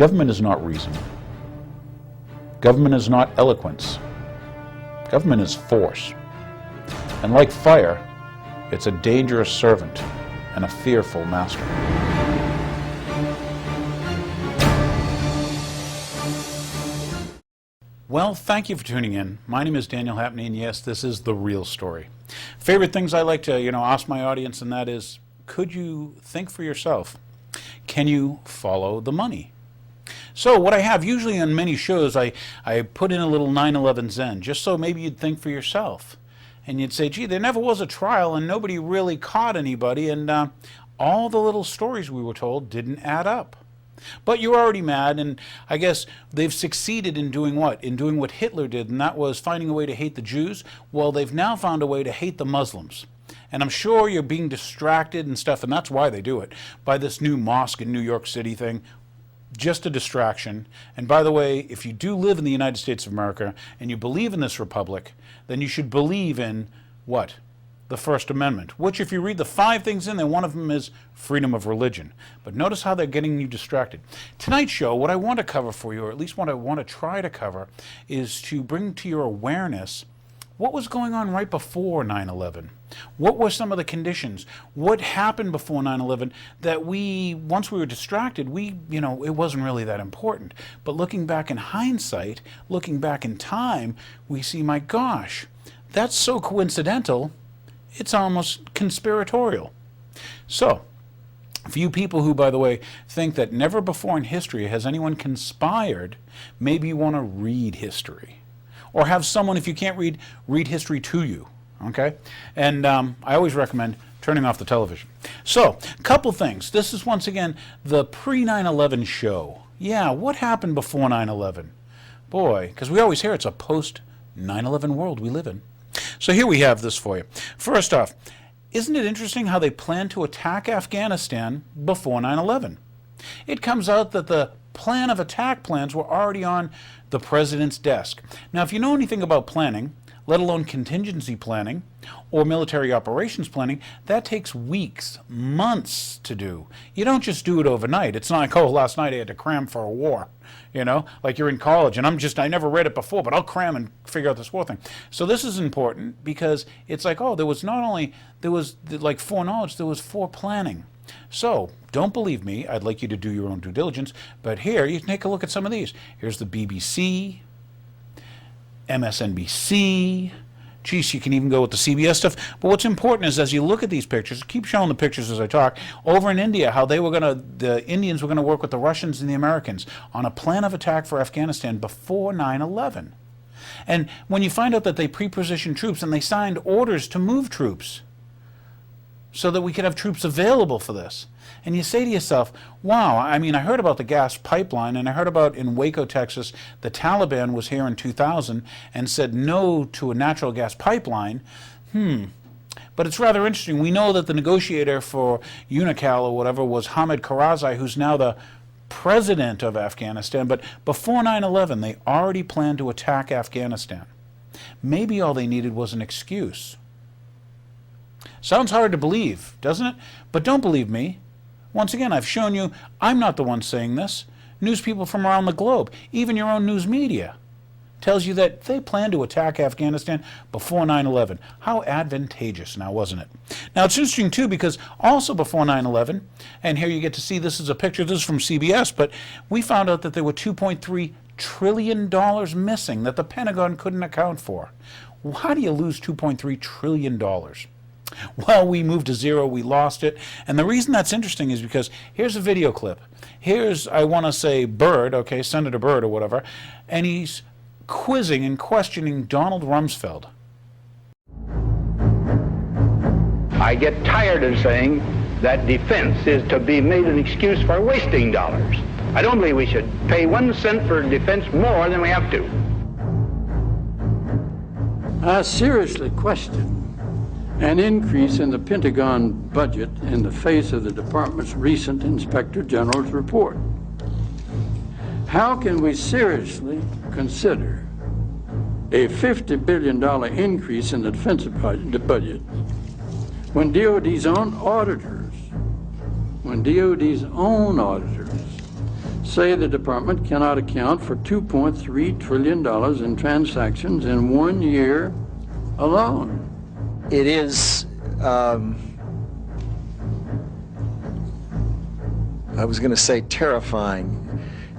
Government is not reason. Government is not eloquence. Government is force. And like fire, it's a dangerous servant and a fearful master. Well, thank you for tuning in. My name is Daniel Hapney, and yes, this is The Real Story. Favorite things I like to, ask my audience, and that is, could you think for yourself? Can you follow the money? So what I have, usually on many shows, I put in a little 9/11 Zen, just so maybe you'd think for yourself. And you'd say, gee, there never was a trial and nobody really caught anybody, and all the little stories we were told didn't add up. But you're already mad, and I guess they've succeeded in doing what? In doing what Hitler did, and that was finding a way to hate the Jews. Well, they've now found a way to hate the Muslims. And I'm sure you're being distracted and stuff, and that's why they do it, by this new mosque in New York City thing. Just a distraction. And by the way, if you do live in the United States of America and you believe in this republic, then you should believe in what? The First Amendment, which if you read the 5 things in there, one of them is freedom of religion. But notice how they're getting you distracted. Tonight's show, what I want to cover for you, or at least what I want to try to cover, is to bring to your awareness what was going on right before 9/11. What were some of the conditions? What happened before 9/11 that once we were distracted, it wasn't really that important. But looking back in hindsight, looking back in time, we see, my gosh, that's so coincidental, it's almost conspiratorial. So, for you people who, by the way, think that never before in history has anyone conspired, maybe you want to read history. Or have someone, if you can't read history to you, okay? And I always recommend turning off the television. So, a couple things. This is, once again, the pre-9/11 show. Yeah, what happened before 9/11? Boy, because we always hear it's a post-9/11 world we live in. So here we have this for you. First off, isn't it interesting how they planned to attack Afghanistan before 9/11? It comes out that the plan of attack plans were already on the president's desk. Now, if you know anything about planning, let alone contingency planning or military operations planning, that takes weeks, months to do. You don't just do it overnight. It's not like, oh, last night I had to cram for a war, like you're in college and I never read it before, but I'll cram and figure out this war thing. So this is important because it's like, oh, there was like foreknowledge, there was foreplanning. So, don't believe me, I'd like you to do your own due diligence, but here, you can take a look at some of these. Here's the BBC, MSNBC, geez, you can even go with the CBS stuff. But what's important is, as you look at these pictures, keep showing the pictures as I talk, over in India, how the Indians were going to work with the Russians and the Americans on a plan of attack for Afghanistan before 9/11. And when you find out that they pre-positioned troops and they signed orders to move troops, so that we could have troops available for this. And you say to yourself, wow, I heard about the gas pipeline, and I heard about in Waco, Texas, the Taliban was here in 2000 and said no to a natural gas pipeline. But it's rather interesting. We know that the negotiator for UNICAL or whatever was Hamid Karzai, who's now the president of Afghanistan. But before 9/11, they already planned to attack Afghanistan. Maybe all they needed was an excuse. Sounds hard to believe, doesn't it? But don't believe me. Once again, I've shown you I'm not the one saying this. News people from around the globe, even your own news media, tells you that they plan to attack Afghanistan before 9/11. How advantageous now, wasn't it? Now, it's interesting, too, because also before 9/11, and here you get to see this is a picture, this is from CBS, but we found out that there were $2.3 trillion missing that the Pentagon couldn't account for. How do you lose $2.3 trillion? Well, we moved to zero, we lost it. And the reason that's interesting is because here's a video clip. Here's, I want to say, Byrd, okay, Senator Byrd or whatever, and he's quizzing and questioning Donald Rumsfeld. I get tired of saying that defense is to be made an excuse for wasting dollars. I don't believe we should pay 1 cent for defense more than we have to. I seriously question an increase in the Pentagon budget in the face of the department's recent Inspector General's report. How can we seriously consider a $50 billion increase in the defense budget when DOD's own auditors say the department cannot account for $2.3 trillion in transactions in 1 year alone. It is, I was going to say terrifying.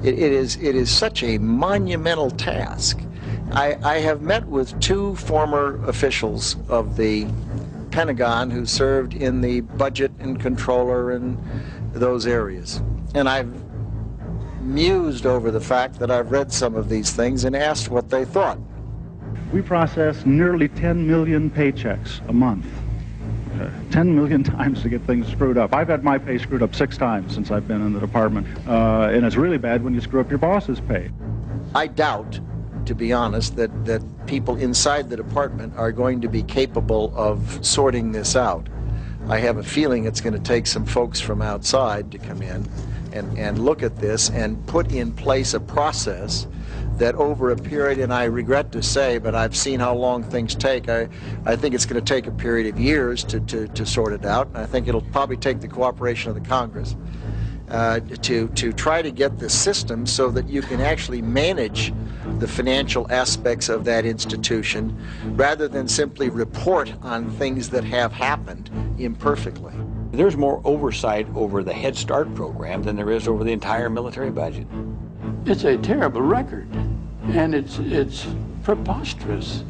It is such a monumental task. I have met with two former officials of the Pentagon who served in the budget and controller and those areas. And I've mused over the fact that I've read some of these things and asked what they thought. We process nearly 10 million paychecks a month. 10 million times to get things screwed up. I've had my pay screwed up 6 times since I've been in the department. And it's really bad when you screw up your boss's pay. I doubt, to be honest, that people inside the department are going to be capable of sorting this out. I have a feeling it's going to take some folks from outside to come in and look at this and put in place a process that over a period, and I regret to say, but I've seen how long things take. I think it's going to take a period of years to sort it out, and I think it'll probably take the cooperation of the Congress to try to get the system so that you can actually manage the financial aspects of that institution rather than simply report on things that have happened imperfectly. There's more oversight over the Head Start program than there is over the entire military budget. It's a terrible record, and it's preposterous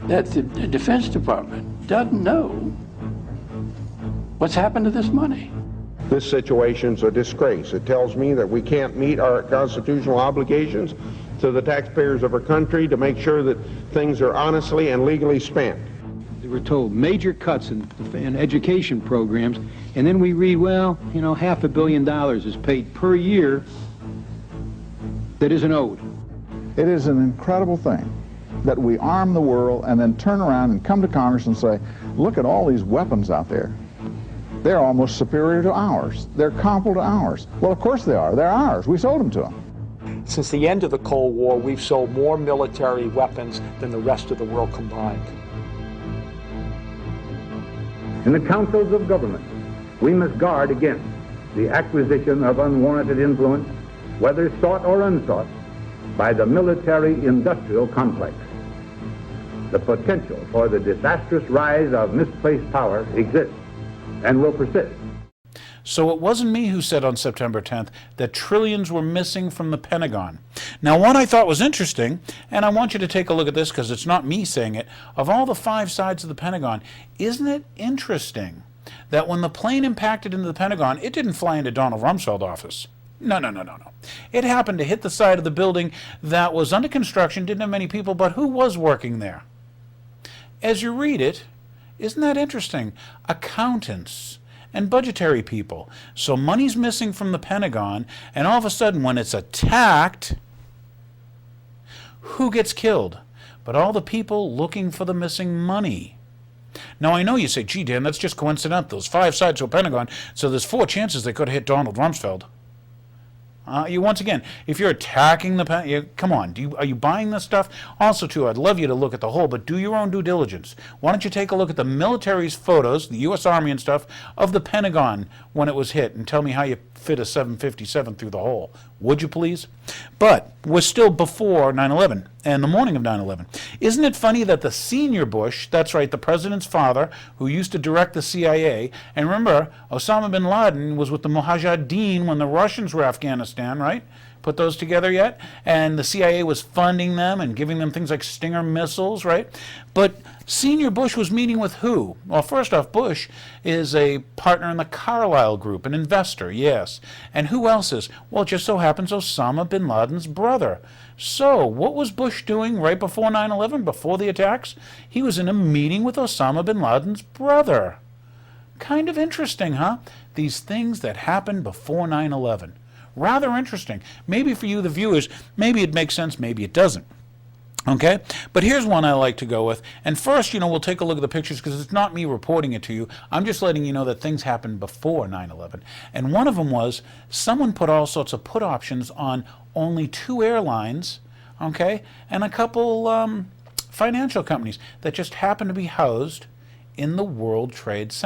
that the Defense Department doesn't know what's happened to this money. This situation's a disgrace. It tells me that we can't meet our constitutional obligations to the taxpayers of our country to make sure that things are honestly and legally spent. We're told major cuts in education programs, and then we read, well, you know, $500 million is paid per year that isn't owed. It is an incredible thing that we arm the world and then turn around and come to Congress and say, look at all these weapons out there. They're almost superior to ours. They're comparable to ours. Well, of course they are. They're ours. We sold them to them. Since the end of the Cold War, we've sold more military weapons than the rest of the world combined. In the councils of government, we must guard against the acquisition of unwarranted influence, whether sought or unsought, by the military-industrial complex. The potential for the disastrous rise of misplaced power exists and will persist. So it wasn't me who said on September 10th that trillions were missing from the Pentagon. Now, what I thought was interesting, and I want you to take a look at this because it's not me saying it, of all the 5 sides of the Pentagon, isn't it interesting that when the plane impacted into the Pentagon, it didn't fly into Donald Rumsfeld's office? No. It happened to hit the side of the building that was under construction, didn't have many people, but who was working there? As you read it, isn't that interesting? Accountants and budgetary people. So money's missing from the Pentagon, and all of a sudden when it's attacked, who gets killed? But all the people looking for the missing money. Now I know you say, gee Dan, that's just coincidental. There's 5 sides to a Pentagon, so there's 4 chances they could have hit Donald Rumsfeld. Once again, if you're attacking the come on, are you buying this stuff? Also, too, I'd love you to look at the whole, but do your own due diligence. Why don't you take a look at the military's photos, the U.S. Army and stuff, of the Pentagon when it was hit, and tell me how you fit a 757 through the hole. Would you please? But we're still before 9/11 and the morning of 9/11. Isn't it funny that the senior Bush, that's right, the president's father, who used to direct the CIA, and remember, Osama bin Laden was with the Mujahideen when the Russians were Afghanistan, right? Put those together yet? And the CIA was funding them and giving them things like Stinger missiles, right? But Senior Bush was meeting with who? Well, first off, Bush is a partner in the Carlyle Group, an investor, yes. And who else is? Well, it just so happens Osama bin Laden's brother. So, what was Bush doing right before 9/11, before the attacks? He was in a meeting with Osama bin Laden's brother. Kind of interesting, huh? These things that happened before 9/11. Rather interesting. Maybe for you, the viewers, maybe it makes sense, maybe it doesn't. Okay? But here's one I like to go with. And first, we'll take a look at the pictures because it's not me reporting it to you. I'm just letting you know that things happened before 9/11. And one of them was someone put all sorts of put options on only 2 airlines, okay, and a couple financial companies that just happened to be housed in the World Trade Center.